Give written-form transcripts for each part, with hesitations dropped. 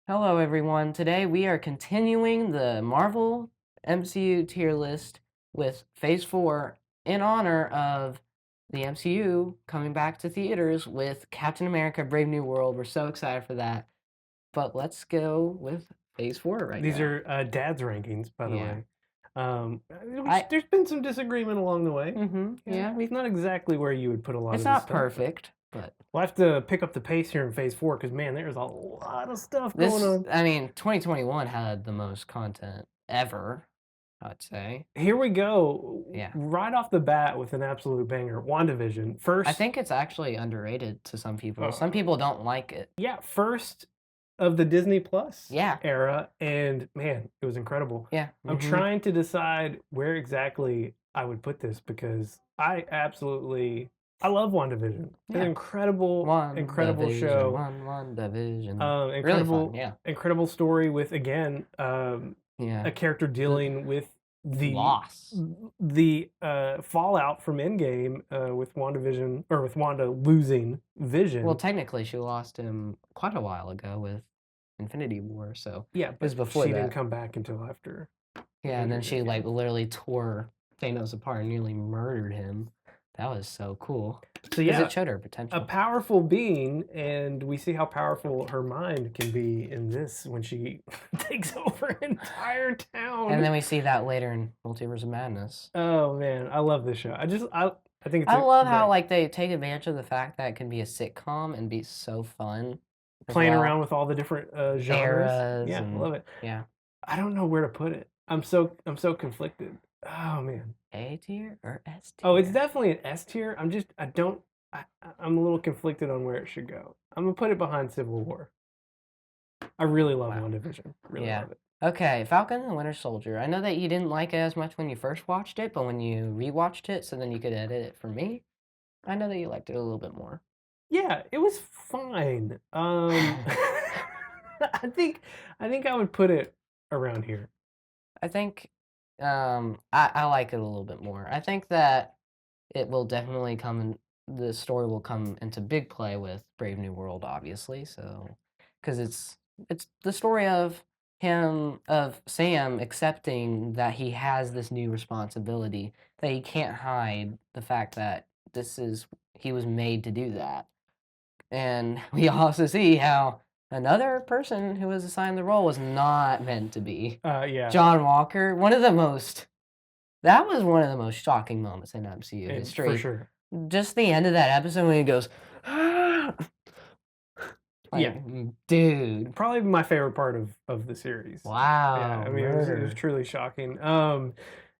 Hello, everyone. Today we are continuing the Marvel MCU tier list with Phase 4 in honor of the MCU coming back to theaters with Captain America Brave New World. We're so excited for that. But let's go with Phase 4 right These now. are Dad's rankings, by the Yeah. way. I There's been some disagreement along the way. yeah. It's not exactly where you would put a lot It's of this not stuff. perfect, but We'll have to pick up the pace here in Phase 4 because, man, there's a lot of stuff going on. 2021 had the most content ever, I'd say. Here we go. Yeah. Right off the bat with an absolute banger. WandaVision. First. I think it's actually underrated to some people. Some people don't like it. Yeah, first of the Disney Plus Yeah. era, and man, it was incredible. Yeah. I'm trying to decide where exactly I would put this because I love WandaVision. It's an incredible show. WandaVision. Really Incredible, fun, yeah. incredible story with again Yeah. a character dealing with the Loss. fallout from Endgame with WandaVision or with Wanda losing Vision. Well, technically, she lost him quite a while ago with Infinity War, so yeah, it was but before she that. didn't come back until after. Yeah, and then she like literally tore Thanos apart and nearly murdered him. That was so cool. So yeah, it showed her potential. A powerful being, and we see how powerful her mind can be in this when she takes over an entire town. And then we see that later in Multiverse of Madness. Oh man, I love this show. I think it's. I love how like they take advantage of the fact that it can be a sitcom and be so fun. Playing around with all the different genres. Eras. Yeah, I love it. Yeah. I don't know where to put it. I'm so conflicted. Oh man. A tier or S tier? Oh, it's definitely an S tier. I'm a little conflicted on where it should go. I'm gonna put it behind Civil War. I really love WandaVision. Really love it. Okay, Falcon and the Winter Soldier. I know that you didn't like it as much when you first watched it, but when you rewatched it, so then you could edit it for me, I know that you liked it a little bit more. Yeah, it was fine. I think I would put it around here. I think I like it a little bit more. I think that it will definitely the story will come into big play with Brave New World, obviously. So, because it's the story of Sam accepting that he has this new responsibility, that he can't hide the fact that he was made to do that. And we also see how another person who was assigned the role was not meant to be. Yeah. John Walker, that was one of the most shocking moments in MCU history. For sure. Just the end of that episode when he goes, yeah, dude. Probably my favorite part of the series. Wow. Yeah, I mean, it was truly shocking.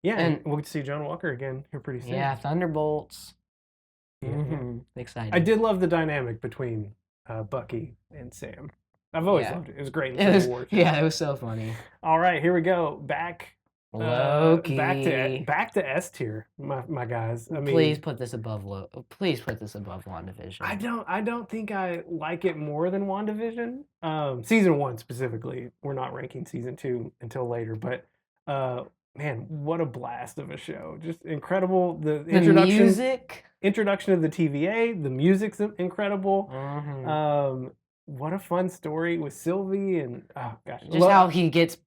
Yeah, and we'll get to see John Walker again here pretty soon. Yeah, Thunderbolts. Exciting. I did love the dynamic between Bucky and Sam. I've always loved it. It was great in Civil War. Yeah, it was so funny. All right, here we go. Back. Loki. Back to S tier, my guys. I mean, please put this above WandaVision. I don't think I like it more than WandaVision. Season 1 specifically. We're not ranking season 2 until later, but man, what a blast of a show. Just incredible. The introduction of the TVA, the music's incredible. What a fun story with Sylvie and oh gosh. Just how he gets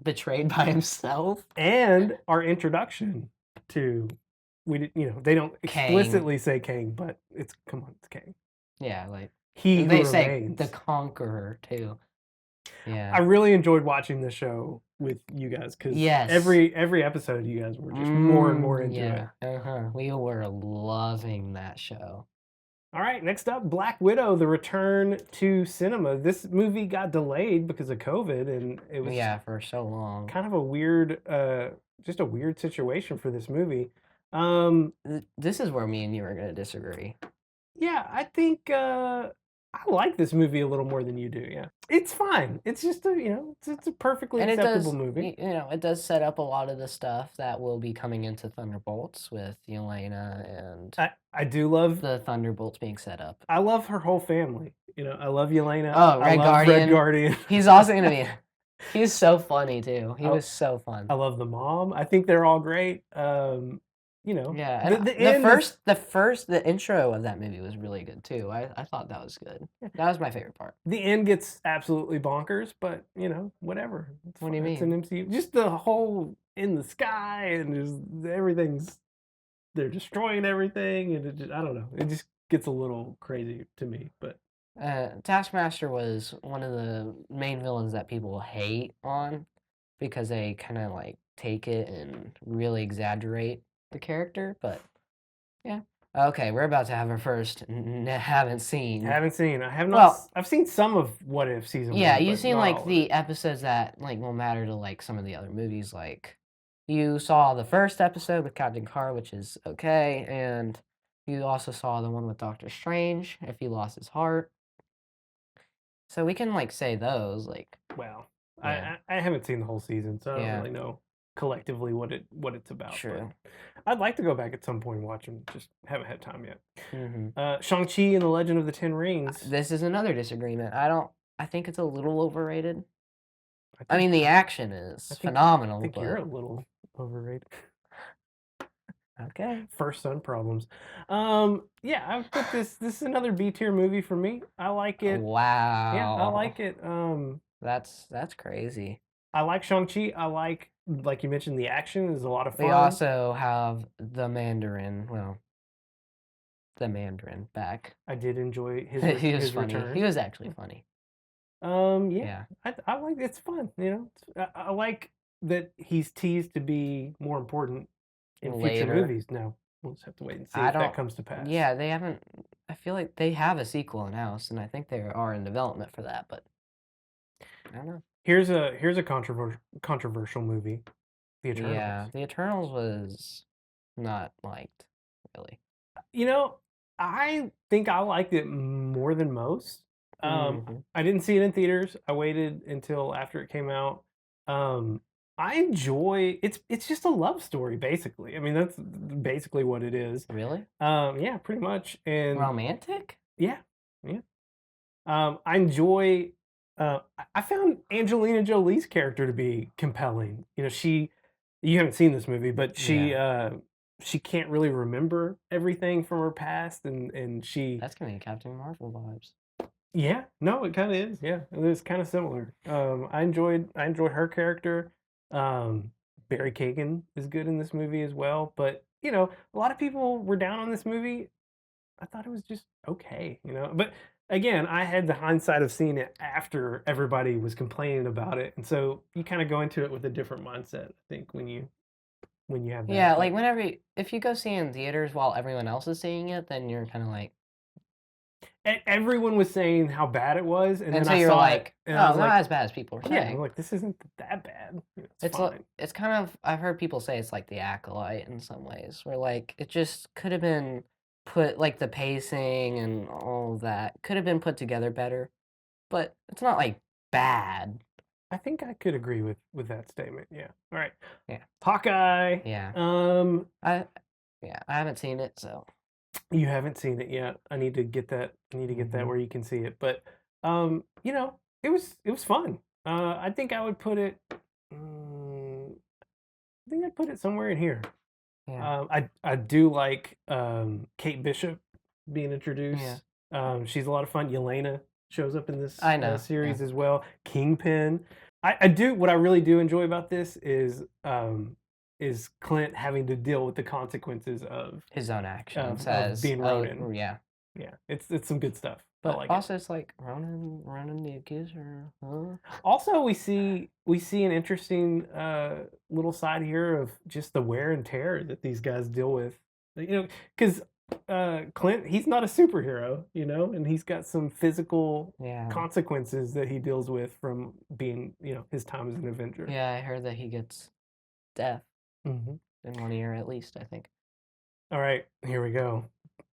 betrayed by himself. And our introduction to they don't explicitly say Kang, but it's Kang. Yeah, like they say the Conqueror too. Yeah. I really enjoyed watching the show with you guys because every episode you guys were just more and more into it. We were loving that show. All right, next up, Black Widow: The Return to Cinema. This movie got delayed because of COVID, and it was for so long. Kind of a weird, just a weird situation for this movie. This is where me and you are gonna disagree. Yeah, I think I like this movie a little more than you do. Yeah, it's fine. It's just it's a perfectly acceptable movie. It does set up a lot of the stuff that will be coming into Thunderbolts with Yelena and. I do love the Thunderbolts being set up. I love her whole family. I love Yelena. Oh, Red Guardian. He's also gonna be. He's so funny too. He was so fun. I love the mom. I think they're all great. you know, Yeah, the and the end is the intro of that movie was really good too. I thought that was good. That was my favorite part. the end gets absolutely bonkers, but you know, whatever. It's What fine. do you It's an mean? MCU. Just the whole in the sky and just everything's they're destroying everything, and I don't know. It just gets a little crazy to me, but Taskmaster was one of the main villains that people hate on because they kind of like take it and really exaggerate the character. But yeah, okay, we're about to have our first haven't seen. haven't seen. I have not. Well, I've seen some of What If season yeah, one, you've but seen not like all of it. the episodes that like will matter to like some of the other movies. Like you saw the first episode with Captain Carr, which is okay, and you also saw the one with Doctor Strange if he lost his heart. So we can like say those like Well, yeah, I haven't seen the whole season, so I don't yeah, really know collectively what it's about. But true. I'd like to go back at some point and watch them. Just haven't had time yet. Hmm. Shang-Chi and the Legend of the Ten Rings. This is another disagreement. I don't. I think it's a little overrated. I I think mean, the action I is think I phenomenal, think you're but a little overrated. okay. First son problems. Yeah, I would put this is another B tier movie for me. I like it. Yeah, I Wow, like it. that's crazy. I like Shang-Chi. I like you mentioned, the action is a lot of We fun. also have the Mandarin. Well, the Mandarin back. I did enjoy He was his funny. He return. was actually funny. Yeah, Yeah, I like it's fun. You know, I like that he's teased to be more important in future later. movies. Now we'll just have to wait and see I if that don't. comes to pass. Yeah, they haven't. I feel like they have a sequel announced, and I think they are in development for that. But I don't know. Here's a controversial movie, The Yeah, Eternals. the Eternals was not liked really. You know, I think I liked it more than most. Hmm. I didn't see it in theaters. I waited until after it came out. Um, I enjoy it's just a love story basically. I mean, that's basically what it is. Really? Yeah, pretty much. And Romantic? yeah, yeah. I enjoy. I found Angelina Jolie's character to be compelling. You know, you haven't seen this movie, but Yeah, she can't really remember everything from her past, and that's gonna be Captain Marvel vibes. yeah, no, it kind of is. Yeah, it's kind of similar. I enjoyed her character. Um, Barry Kagan is good in this movie as well, but you know, a lot of people were down on this movie. I thought it was just okay, you know. But again, I had the hindsight of seeing it after everybody was complaining about it, and so you kind of go into it with a different mindset. I think when you have that. Yeah, But like if you go see it in theaters while everyone else is seeing it, then you're kind of like, everyone was saying how bad it was, and and then so I you're saw it, like, and I oh, was not like, as bad as people are yeah, I'm saying. like, this isn't that bad. It's It's fine. it's kind of I've heard people say it's like the Acolyte in some ways, where like it just could have been put like the pacing and all of that could have been put together better, but it's not like bad. I think I could agree with that statement. Yeah. All right. Yeah, Hawkeye. yeah. Um, I yeah, I haven't seen it, so you haven't seen it yet. I need to get that. I need to get that hmm where you can see it. But you know, it was fun. I think I would put it. I think I'd put it somewhere in here. yeah, I do like Kate Bishop being yeah. introduced. She's a lot of fun. Yelena shows up in this I know. Yeah, series as well. Kingpin. I do what I really do enjoy about this is Clint having to deal with the consequences his own actions of says, being oh Ronin. yeah, Yeah, it's some good stuff. I but like it. also it's like Ronan the accuser. Huh? Also, we see an interesting little side here of just the wear and tear that these guys deal with. You know, because Clint, he's not a superhero, you know, and he's got some physical Yeah, consequences that he deals with from being, you know, his time as an Avenger. yeah. I heard that he gets death Hmm. in 1 year at least. I think. All right, here we go.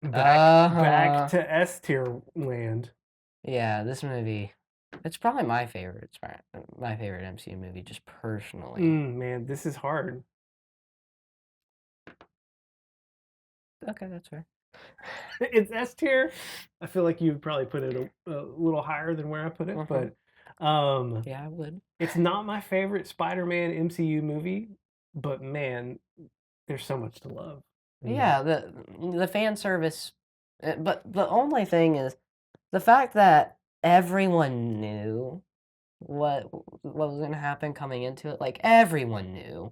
Back Uh-huh. to S tier land. Yeah, this movie, it's probably my favorite. It's my favorite MCU movie, just personally. Man, this is hard. Okay, that's fair. It's S tier. I feel like you'd probably put it a little higher than where I put it, Uh-huh. but Yeah, I would. it's not my favorite Spider-Man MCU movie. But man, there's so much to love. Yeah. Yeah, the fan service, but the only thing is the fact that everyone knew what was gonna happen coming into it, like, everyone knew.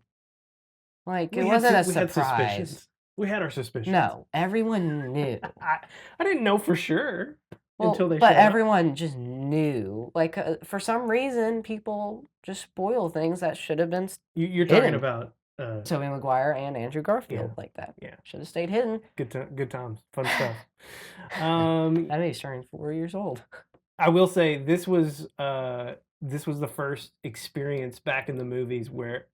Like, it wasn't a We had surprise. suspicions. We had our suspicions. No, everyone knew. I didn't know for sure Well, until they but showed up. everyone just knew. Like, for some reason, people just spoil things that should have been You're talking hidden. about Tobey Maguire and Andrew yeah, Garfield, like that. yeah. Should have stayed hidden. Good times, fun stuff. That movie's turning 4 years old. I will say this was the first experience back in the movies where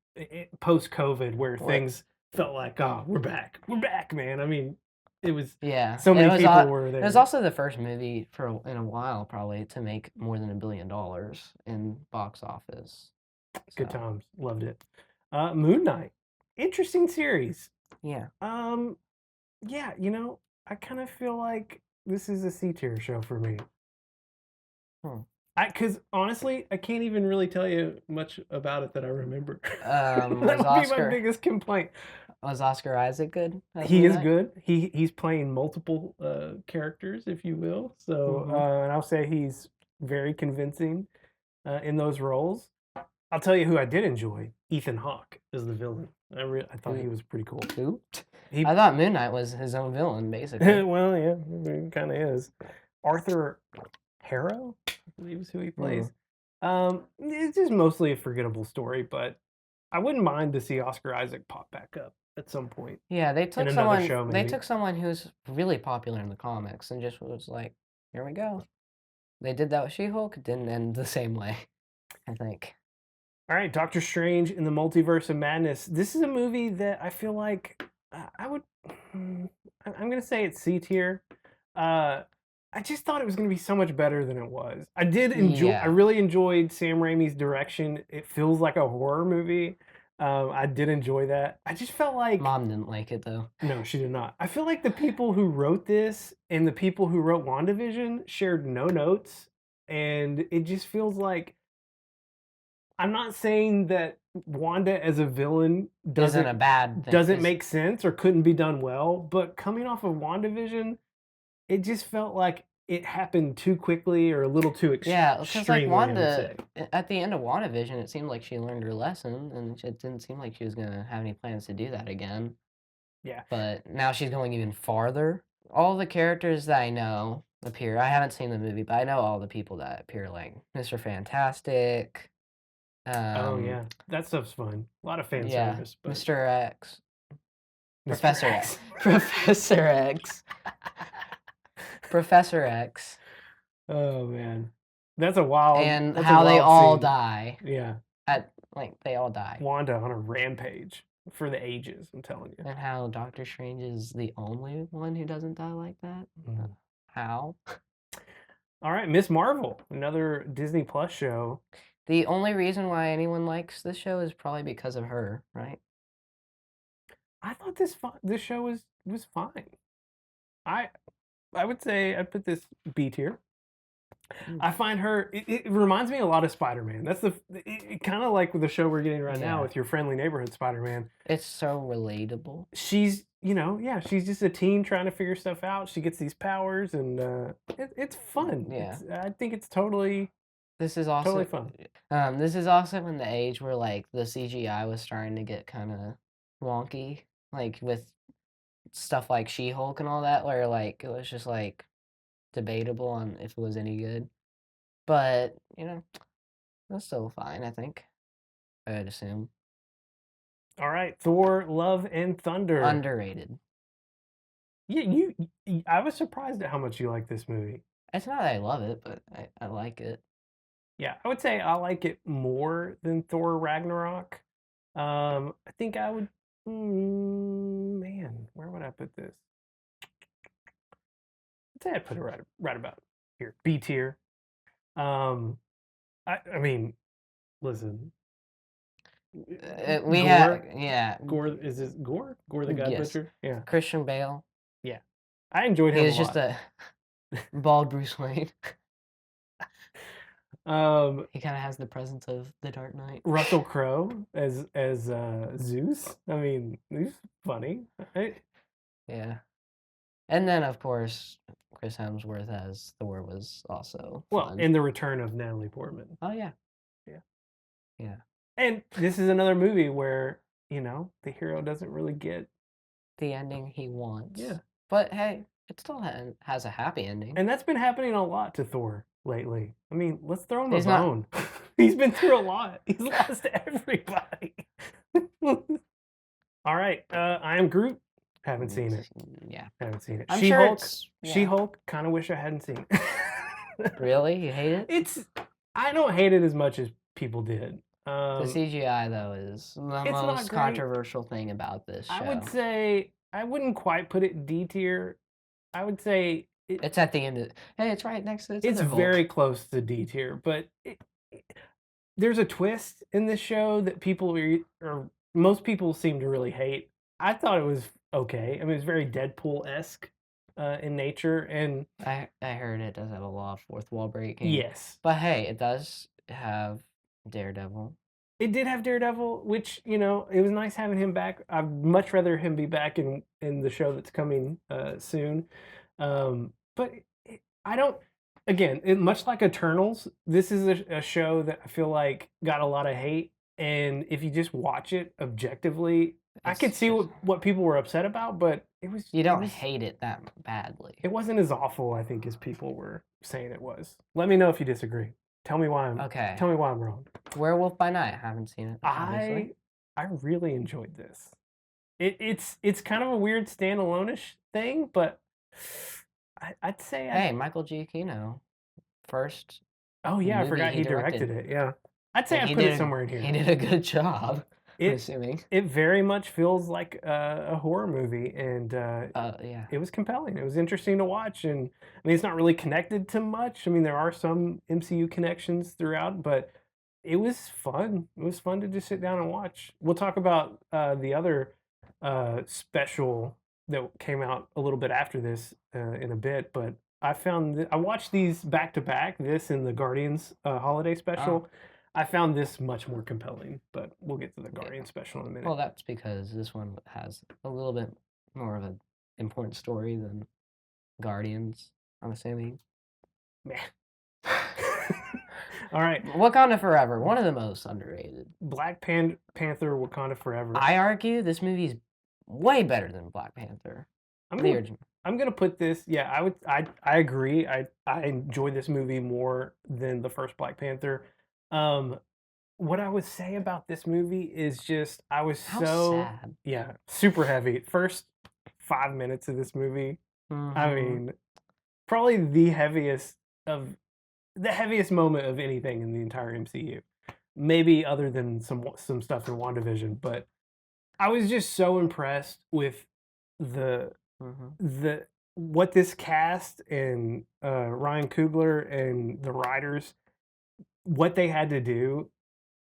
post COVID where What? things felt like, oh, we're back, man. I mean, it was Yeah, so many people were it was there. also the first movie in a while probably to make more than $1 billion in box office. Good So, times, loved it. Moon Knight, interesting series. yeah. Um, yeah, I kind of feel like this is a C tier show for me. Hmm. Because honestly, I can't even really tell you much about it that I remember. That Was would be my biggest complaint. Oscar Isaac good as He Moon is Knight? good. He's playing multiple characters, if you will. So, Mhm. and I'll say he's very convincing in those roles. I'll tell you who I did enjoy. Ethan Hawke is the villain. I thought he Who was pretty cool. who? He I thought Moon Knight was his own villain, basically. well, yeah, he kind of is. Arthur Harrow, I believe is who he Hmm. plays. It's just mostly a forgettable story, but I wouldn't mind to see Oscar Isaac pop back up at some point Yeah, in another show, they maybe. took someone who's really popular in the comics and just was like, "Here we go." They did that with She-Hulk, it didn't end the same way, I think. All right, Doctor Strange in the Multiverse of Madness. This is a movie that I feel like I would. I'm gonna say it's C tier. Uh, I just thought it was gonna be so much better than it was. I did enjoy. I Yeah. really enjoyed Sam Raimi's direction. It feels like a horror movie. I did enjoy that. I just felt like Mom didn't like it, though. no, she did not. I feel like the people who wrote this and the people who wrote WandaVision shared no notes, and it just feels like I'm not saying that Wanda as a villain Isn't a bad thing, doesn't make sense or couldn't be done well, but coming off of WandaVision, it just felt like it happened too quickly or a little too yeah, because like, extremely, I would Wanda say. at the end of WandaVision, it seemed like she learned her lesson, and it didn't seem like she was gonna have any plans to do that again. Yeah. But now she's going even farther. All the characters that I know appear. I haven't seen the movie, but I know all the people that appear, like Mr. Fantastic. Oh Um, yeah. That stuff's fun. A lot of fan yeah, service, but Mr. X, Mr. Professor X, X. Professor X, Professor X, Oh man. That's and a how they wild all scene. die. Yeah. They all die. Wanda on a rampage for the ages, I'm telling you. And how Doctor Strange is the only one who doesn't die like that. Mm. How? All right, Miss Marvel, another Disney Plus show. The only reason why anyone likes this show is probably because of her, right? I thought this show was fine. I I would say I'd put this B tier. Mm. I find her. It reminds me a lot of Spider-Man. That's kind of like with the show we're getting right now Yeah. with your friendly neighborhood Spider-Man. It's so relatable. She's yeah, she's just a teen trying to figure stuff out. She gets these powers, and it's fun. Yeah. I think it's totally This is also fun. this is also in the age where, like, the CGI was starting to get kinda wonky, like, with stuff like She-Hulk and all that, where, like, it was just, like, debatable on if it was any good. But, that's still fine, I think. I would assume. All right, Thor: Love and Thunder. Underrated. Yeah, I was surprised at how much you like this movie. It's not that I love it, but I like it. Yeah, I would say I like it more than Thor: Ragnarok. I think I would. Man, where would I put this? I'd say I'd put it right about here, B tier. Um, I mean, listen, We Gore, had yeah, Gore is this Gore? Gore the God yes. Butcher? Yeah, Christian Bale. yeah. I enjoyed He him a is just lot. a bald Bruce Wayne. Um, He kinda has the presence of the Dark Knight. Russell Crowe as Zeus. I mean, he's funny. Yeah. And then, of course, Chris Hemsworth as Thor was also Well, fun. and the return of Natalie Portman. Oh, yeah. Yeah. Yeah. And this is another movie where, the hero doesn't really get. The ending he wants. Yeah. But hey, it still has a happy ending. And that's been happening a lot to Thor lately. I mean, let's throw him a He's not. bone. He's been through a lot. He's lost everybody. All right. I Am Groot. Haven't seen it. Yeah. Haven't seen it. I'm sure She-Hulk. it's. Yeah. She-Hulk. Kind of wish I hadn't seen it. Really? You hate it? I don't hate it as much as people did. The CGI, though, is the It's not most great. controversial thing about this show. I would say I wouldn't quite put it D tier. I would say it's at the end of. Hey, it's right next to. It's very close to D tier, but there's a twist in this show that people or most people seem to really hate. I thought it was okay. I mean, it's very Deadpool-esque in nature, and I heard it does have a lot of fourth wall breaking. yes, but hey, it does have Daredevil. It did have Daredevil, which it was nice having him back. I'd much rather him be back in the show that's coming soon. But I don't. Again, much like Eternals, this is a show that I feel like got a lot of hate. And if you just watch it objectively, I could see what people were upset about, but it was. You don't hate it that badly. It wasn't as awful, I think, as people were saying it was. Let me know if you disagree. Tell me why Tell me why I'm wrong. Werewolf by Night. Haven't seen it. I really enjoyed this. It's kind of a weird standalone-ish thing, but I'd say. Hey, Michael Giacchino, first. Oh yeah, I forgot he directed it. Yeah, I'd say I put it somewhere in here. He did a good job. I'm assuming it very much feels like a horror movie, and yeah, it was compelling. It was interesting to watch, and I mean, it's not really connected to much. I mean, there are some MCU connections throughout, but it was fun. It was fun to just sit down and watch. We'll talk about the other special that came out a little bit after this in a bit, but I watched these back to back. This and the Guardians holiday special. I found this much more compelling, but we'll get to the Guardian special in a minute. Well, that's because this one has a little bit more of an important story than Guardians, I'm assuming. Man. All right. Wakanda Forever, one of the most underrated. Black Panther, Wakanda Forever. I argue this movie's way better than Black Panther. I'm gonna put this. Yeah, I agree. I enjoyed this movie more than the first Black Panther. What I would say about this movie is just I was sad. Super heavy. First 5 minutes of this movie, I mean, probably the heaviest moment of anything in the entire MCU. Maybe other than some stuff in WandaVision, but I was just so impressed with the what this cast and Ryan Coogler and the writers, what they had to do,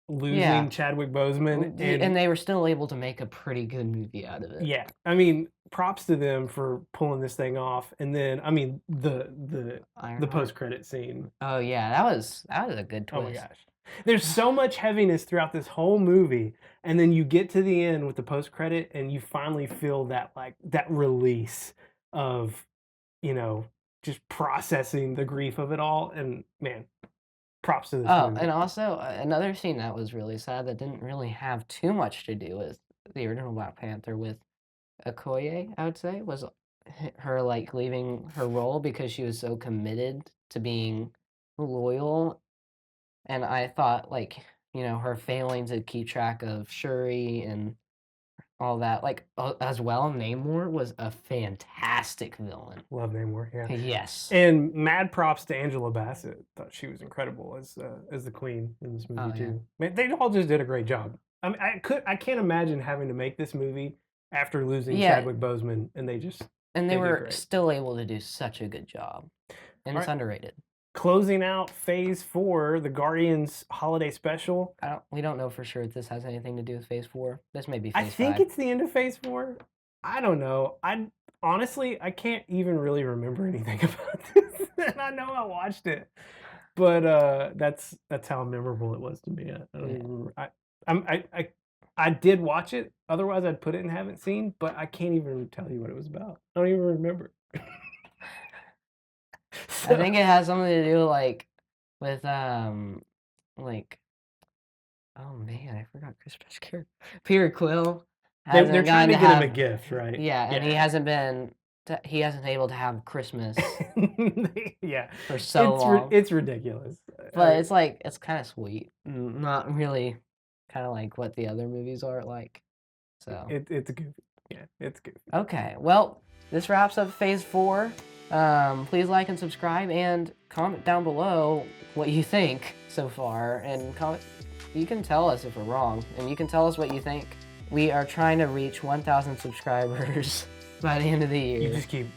losing Chadwick Boseman, and they were still able to make a pretty good movie out of it. Yeah, I mean, props to them for pulling this thing off. And then, I mean, the post-credit scene. Oh yeah, that was a good twist. Oh my gosh. There's so much heaviness throughout this whole movie, and then you get to the end with the post-credit, and you finally feel that release of, just processing the grief of it all. And man, props to this movie. And also another scene that was really sad that didn't really have too much to do with the original Black Panther with Okoye, I would say, was her leaving her role because she was so committed to being loyal. And I thought, her failing to keep track of Shuri and all that, as well, Namor was a fantastic villain. Love Namor, yeah. Yes. And mad props to Angela Bassett. Thought she was incredible as the Queen in this movie too. Yeah. Man, they all just did a great job. I mean, I can't imagine having to make this movie after losing Chadwick Boseman, and they were still able to do such a good job, and it's underrated. Closing out Phase 4, the Guardians holiday special. We don't know for sure if this has anything to do with Phase 4. This may be Phase 5. I think it's the end of Phase 4. I don't know. Honestly, I can't even really remember anything about this. And I know I watched it, but that's how memorable it was to me. I don't even remember. I did watch it. Otherwise, I'd put it in haven't seen, but I can't even tell you what it was about. I don't even remember. I think it has something to do like with like oh man, I forgot Christmas character. Peter Quill They're hasn't trying gotten to to get him a have gift, right? yeah, and he hasn't been he hasn't able to have Christmas Yeah, for so long. it's ridiculous. But it's like it's kind of sweet, not really kind of like what the other movies are like. So it's goofy. Yeah, it's goofy. okay, well, this wraps up Phase 4. Please like and subscribe and comment down below what you think so far. And comment, you can tell us if we're wrong, and you can tell us what you think. We are trying to reach 1,000 subscribers by the end of the year. You just keep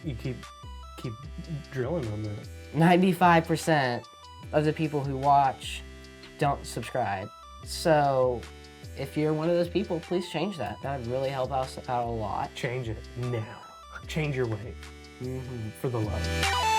drilling on that. 95% of the people who watch don't subscribe. So if you're one of those people, please change that. That would really help us out a lot. Change it now. Change your way. For the love.